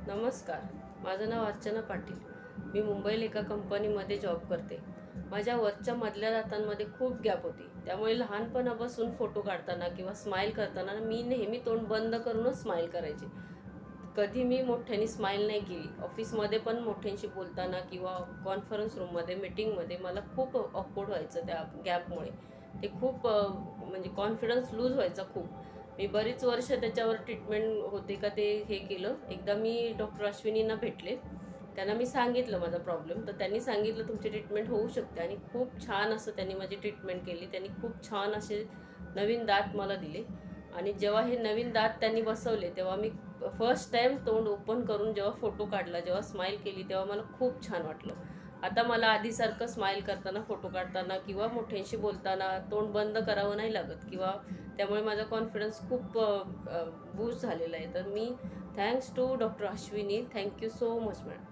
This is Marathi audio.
नमस्कार. माझं नाव अर्चना पाटील. मी मुंबईला एका कंपनीमध्ये जॉब करते. माझ्या वरच्या मधल्या दातांमध्ये खूप गॅप होती. त्यामुळे लहानपणापासून फोटो काढताना किंवा स्माईल करताना मी नेहमी तोंड बंद करूनच स्माईल करायचे. कधी मी मोठ्याने स्माईल नाही केली. ऑफिसमध्ये पण मोठ्यांशी बोलताना किंवा कॉन्फरन्स रूममध्ये, मीटिंगमध्ये मला खूप ऑकवर्ड व्हायचं त्या गॅपमुळे. ते खूप म्हणजे कॉन्फिडन्स लूज व्हायचा खूप. मी बरीच वर्ष त्याच्यावर ट्रीटमेंट होते का ते हे केलं. एकदा मी डॉक्टर अश्विनींना भेटले. त्यांना मी सांगितलं माझा प्रॉब्लेम. तर त्यांनी सांगितलं तुमची ट्रीटमेंट होऊ शकते आणि खूप छान असं त्यांनी माझी ट्रीटमेंट केली. त्यांनी खूप छान असे नवीन दात मला दिले आणि जेव्हा हे नवीन दात त्यांनी बसवले तेव्हा मी फर्स्ट टाईम तोंड ओपन करून जेव्हा फोटो काढला, जेव्हा स्माईल केली तेव्हा मला खूप छान वाटलं. आता मला आधीसारखं स्माईल करताना, फोटो काढताना किंवा मोठ्यांशी बोलताना तोंड बंद करावं नाही लागत किंवा त्यामुळे माझा कॉन्फिडन्स खूप बूस्ट झालेला आहे. तर मी thanks to doctor Ashwini. Thank you so much madam.